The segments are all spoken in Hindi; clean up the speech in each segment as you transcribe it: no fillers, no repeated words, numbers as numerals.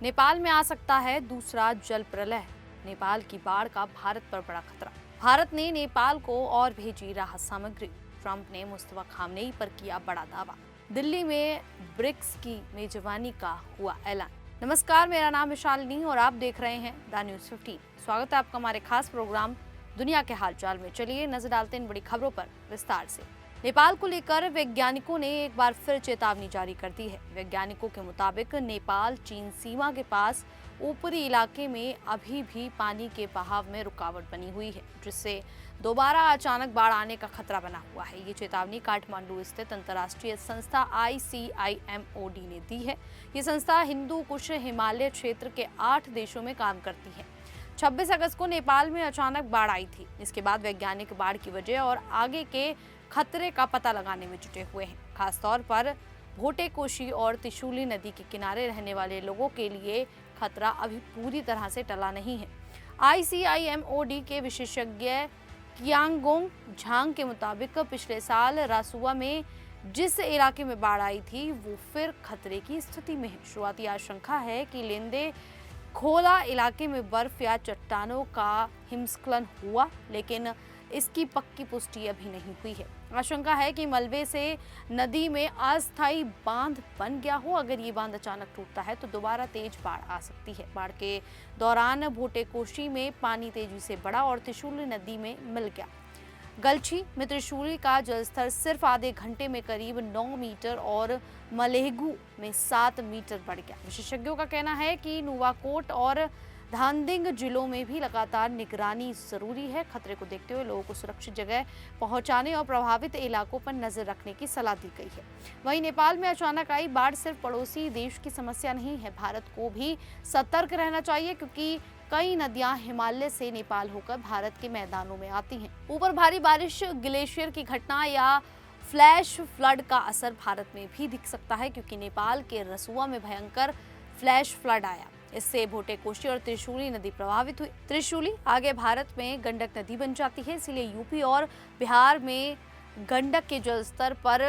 नेपाल में आ सकता है दूसरा जल प्रलय। नेपाल की बाढ़ का भारत पर बड़ा खतरा। भारत ने नेपाल को और भेजी राहत सामग्री। ट्रंप ने मुस्तफा खामनेई पर किया बड़ा दावा। दिल्ली में ब्रिक्स की मेजबानी का हुआ ऐलान। नमस्कार, मेरा नाम है शालिनी और आप देख रहे हैं द न्यूज़ 15। स्वागत है आपका हमारे खास प्रोग्राम दुनिया के हालचाल में। चलिए नजर डालते हैं इन बड़ी खबरों पर विस्तार से। नेपाल को लेकर वैज्ञानिकों ने एक बार फिर चेतावनी जारी कर दी है। वैज्ञानिकों के मुताबिक नेपाल चीन सीमा के पास ऊपरी इलाके में अभी भी पानी के बहाव में रुकावट बनी हुई है, जिससे दोबारा अचानक बाढ़ आने का खतरा बना हुआ है। ये चेतावनी काठमांडू स्थित अंतर्राष्ट्रीय संस्था ICIMOD ने दी है। ये संस्था हिंदू कुश हिमालय क्षेत्र के 8 देशों में काम करती है। 26 अगस्त को नेपाल में अचानक बाढ़ आई थी। इसके बाद वैज्ञानिक बाढ़ की वजह और आगे के खतरे का पता लगाने में जुटे हुए हैं। खासतौर पर भोटेकोशी और त्रिशूली नदी के किनारे रहने वाले लोगों के लिए खतरा अभी पूरी तरह से टला नहीं है। ICIMOD के विशेषज्ञ कियांगोंग झांग के मुताबिक पिछले साल रासुआ में जिस इलाके में बाढ़ आई थी वो फिर खतरे की स्थिति में है। शुरुआती आशंका है कि लेंदे खोला इलाके में बर्फ या चट्टानों का हिमस्खलन हुआ, लेकिन इसकी पक्की पुष्टि अभी नहीं हुई है। आशंका है कि मलबे से नदी में अस्थायी बांध बन गया हो। अगर ये बांध अचानक टूटता है तो दोबारा तेज बाढ़ आ सकती है। बाढ़ के दौरान भोटेकोशी में पानी तेजी से बढ़ा और त्रिशूली नदी में मिल गया। गलछी में त्रिशूली का जलस्तर सिर्फ आधे घंटे में करीब 9 मीटर और मलेगू में 7 मीटर बढ़ गया। विशेषज्ञों का कहना है कि नुवाकोट और धांदिंग जिलों में भी लगातार निगरानी जरूरी है। खतरे को देखते हुए लोगों को सुरक्षित जगह पहुंचाने और प्रभावित इलाकों पर नजर रखने की सलाह दी गई है। वहीं नेपाल में अचानक आई बाढ़ सिर्फ पड़ोसी देश की समस्या नहीं है। भारत को भी सतर्क रहना चाहिए, क्योंकि कई नदियां हिमालय से नेपाल होकर भारत के मैदानों में आती हैं। ऊपर भारी बारिश, ग्लेशियर की घटना या फ्लैश फ्लड का असर भारत में भी दिख सकता है, क्योंकि नेपाल के रसुआ में भयंकर फ्लैश फ्लड आया। इससे भोटेकोशी और त्रिशूली नदी प्रभावित हुई। त्रिशूली आगे भारत में गंडक नदी बन जाती है, इसलिए यूपी और बिहार में गंडक के जलस्तर पर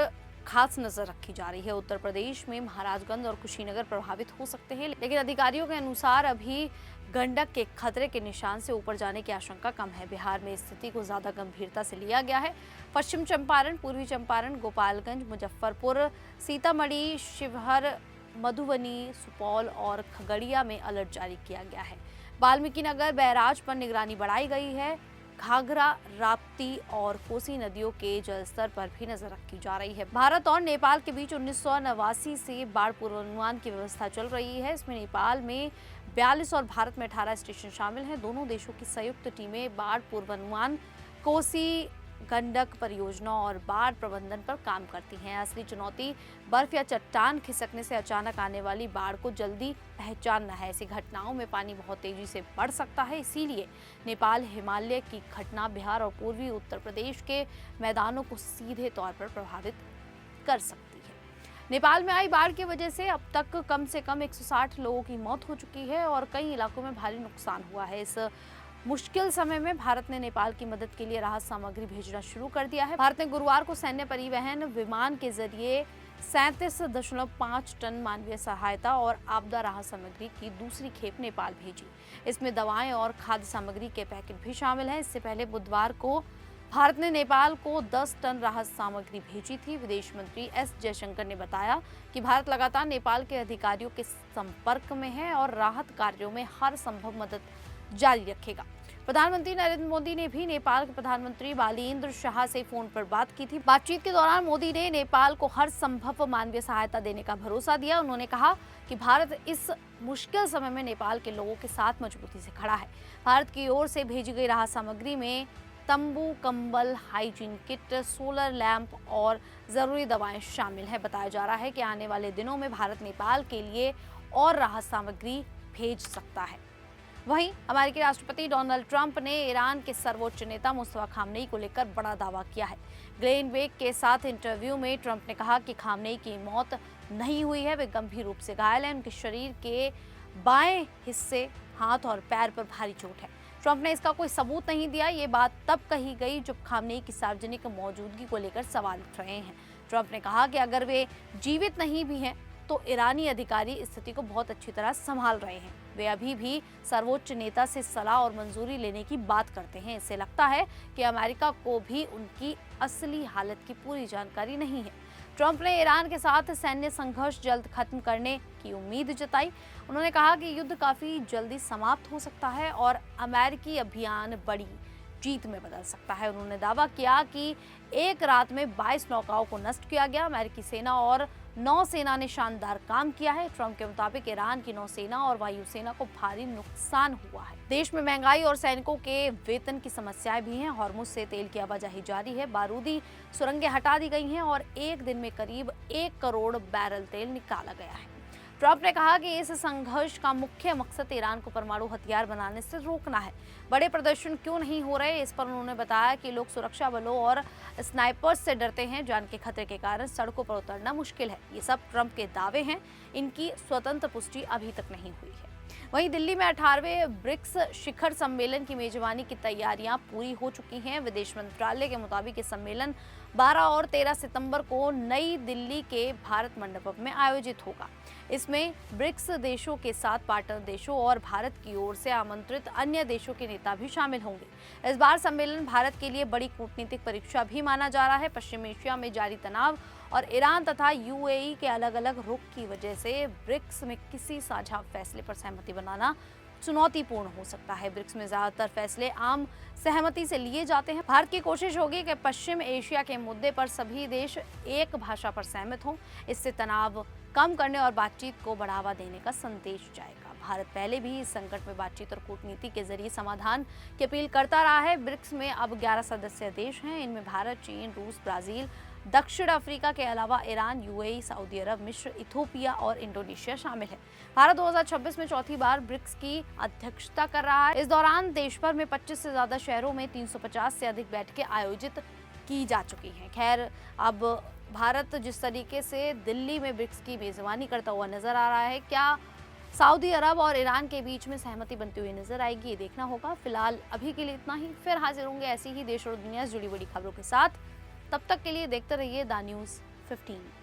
खास नजर रखी जा रही है। उत्तर प्रदेश में महाराजगंज और कुशीनगर प्रभावित हो सकते हैं, लेकिन अधिकारियों के अनुसार अभी गंडक के खतरे के निशान से ऊपर जाने की आशंका कम है। बिहार में स्थिति को ज्यादा गंभीरता से लिया गया है। पश्चिम चंपारण, पूर्वी चंपारण, गोपालगंज, मुजफ्फरपुर, सीतामढ़ी, शिवहर, मधुबनी, सुपौल और खगड़िया में अलर्ट जारी किया गया है। वाल्मीकि नगर बैराज पर निगरानी बढ़ाई गई है। घाघरा, राप्ती और कोसी नदियों के जलस्तर पर भी नजर रखी जा रही है। भारत और नेपाल के बीच 1989 से बाढ़ पूर्वानुमान की व्यवस्था चल रही है। इसमें नेपाल में 42 और भारत में 18 स्टेशन शामिल हैं। दोनों देशों की संयुक्त टीमें बाढ़ पूर्वानुमान, कोसी गंडक परियोजना और बाढ़ प्रबंधन पर काम करती हैं। असली चुनौती बर्फ या चट्टान खिसकने से अचानक आने वाली बाढ़ को जल्दी पहचानना है। ऐसी घटनाओं में पानी बहुत तेजी से बढ़ सकता है, इसीलिए नेपाल हिमालय की घटना बिहार और पूर्वी उत्तर प्रदेश के मैदानों को सीधे तौर पर प्रभावित कर सकती है। नेपाल में आई बाढ़ की वजह से अब तक कम से कम 160 लोगों की मौत हो चुकी है और कई इलाकों में भारी नुकसान हुआ है। इस मुश्किल समय में भारत ने नेपाल की मदद के लिए राहत सामग्री भेजना शुरू कर दिया है। भारत ने गुरुवार को सैन्य परिवहन विमान के जरिए 37.5 टन मानवीय सहायता और आपदा राहत सामग्री की दूसरी खेप नेपाल भेजी। इसमें दवाएं और खाद्य सामग्री के पैकेट भी शामिल हैं। इससे पहले बुधवार को भारत ने नेपाल को 10 टन राहत सामग्री भेजी थी। विदेश मंत्री S जयशंकर ने बताया कि भारत लगातार नेपाल के अधिकारियों के संपर्क में है और राहत कार्यों में हर संभव मदद जारी रखेगा। प्रधानमंत्री नरेंद्र मोदी ने भी नेपाल के प्रधानमंत्री बालेन्द्र शाह से फोन पर बात की थी। बातचीत के दौरान मोदी ने नेपाल को हर संभव मानवीय सहायता देने का भरोसा दिया। उन्होंने कहा कि भारत इस मुश्किल समय में नेपाल के लोगों के साथ मजबूती से खड़ा है। भारत की ओर से भेजी गई राहत सामग्री में तंबू, कंबल, हाइजीन किट, सोलर लैंप और जरूरी दवाएं शामिल हैं। बताया जा रहा है कि आने वाले दिनों में भारत नेपाल के लिए और राहत सामग्री भेज सकता है। वहीं अमेरिकी राष्ट्रपति डोनाल्ड ट्रंप ने ईरान के सर्वोच्च नेता मुस्तफा खामनेई को लेकर बड़ा दावा किया है। ग्लेन बेक के साथ इंटरव्यू में ट्रंप ने कहा कि खामनेई की मौत नहीं हुई है, वे गंभीर रूप से घायल हैं। उनके शरीर के बाएं हिस्से, हाथ और पैर पर भारी चोट है। ट्रंप ने इसका कोई सबूत नहीं दिया। ये बात तब कही गई जब खामनेई की सार्वजनिक मौजूदगी को लेकर सवाल उठ रहे हैं। ट्रंप ने कहा कि अगर वे जीवित नहीं भी हैं तो ईरानी अधिकारी स्थिति को बहुत अच्छी तरह संभाल रहे हैं। वे अभी भी सर्वोच्च नेता से सलाह और मंजूरी लेने की बात करते हैं। इससे लगता है कि अमेरिका को भी उनकी असली हालत की पूरी जानकारी नहीं है। ट्रंप ने ईरान के साथ सैन्य संघर्ष जल्द खत्म करने की उम्मीद जताई। उन्होंने कहा कि युद्ध काफी जल्दी समाप्त हो सकता है और अमेरिकी अभियान बड़ी जीत में बदल सकता है। उन्होंने दावा किया कि एक रात में 22 नौकाओं को नष्ट किया गया। अमेरिकी सेना और नौसेना ने शानदार काम किया है। ट्रंप के मुताबिक ईरान की नौसेना और वायुसेना को भारी नुकसान हुआ है। देश में महंगाई और सैनिकों के वेतन की समस्याएं भी हैं। हॉर्मुज से तेल की आवाजाही जारी है। बारूदी सुरंगें हटा दी गई हैं और एक दिन में करीब 1 करोड़ बैरल तेल निकाला गया है। ट्रंप ने कहा कि इस संघर्ष का मुख्य मकसद ईरान को परमाणु हथियार बनाने से रोकना है। बड़े प्रदर्शन क्यों नहीं हो रहे, इस पर उन्होंने बताया कि लोग सुरक्षा बलों और स्नाइपर्स से डरते हैं। जान के खतरे के कारण सड़कों पर उतरना मुश्किल है। ये सब ट्रंप के दावे हैं, इनकी स्वतंत्र पुष्टि अभी तक नहीं हुई है। वहीं दिल्ली में 18वें ब्रिक्स शिखर सम्मेलन की मेजबानी की तैयारियां पूरी हो चुकी हैं। विदेश मंत्रालय के मुताबिक ये सम्मेलन 12 और 13 सितंबर को नई दिल्ली के भारत मंडपम में आयोजित होगा। इसमें ब्रिक्स देशों के साथ पार्टनर देशों और भारत की ओर से आमंत्रित अन्य देशों के नेता भी शामिल होंगे। इस बार सम्मेलन भारत के लिए बड़ी कूटनीतिक परीक्षा भी माना जा रहा है। पश्चिम एशिया में जारी तनाव और ईरान तथा यूएई के अलग अलग रुख की वजह से ब्रिक्स में किसी साझा फैसले पर सहमति बनाना चुनौतीपूर्ण हो सकता है। ब्रिक्स में ज्यादातर फैसले आम सहमति से लिए जाते हैं। भारत की कोशिश होगी कि पश्चिम एशिया के मुद्दे पर सभी देश एक भाषा पर सहमत हों। इससे तनाव कम करने और बातचीत को बढ़ावा देने का संदेश जाएगा। भारत पहले भी इस संकट में बातचीत और कूटनीति के जरिए समाधान की अपील करता रहा है। ब्रिक्स में अब 11 सदस्य देश हैं। इनमें भारत, चीन, रूस, ब्राजील, दक्षिण अफ्रीका के अलावा ईरान, यूएई, सऊदी अरब, मिस्र, इथोपिया और इंडोनेशिया शामिल है। भारत 2026 में चौथी बार ब्रिक्स की अध्यक्षता कर रहा है। इस दौरान देश भर में 25 से ज्यादा शहरों में 350 से अधिक बैठकें आयोजित की जा चुकी हैं। खैर, अब भारत जिस तरीके से दिल्ली में ब्रिक्स की मेजबानी करता हुआ नजर आ रहा है, क्या सऊदी अरब और ईरान के बीच में सहमति बनती हुई नजर आएगी, ये देखना होगा। फिलहाल अभी के लिए इतना ही। फिर हाजिर होंगे ऐसी ही देश और दुनिया से जुड़ी बड़ी खबरों के साथ। तब तक के लिए देखते रहिए द न्यूज़ 15।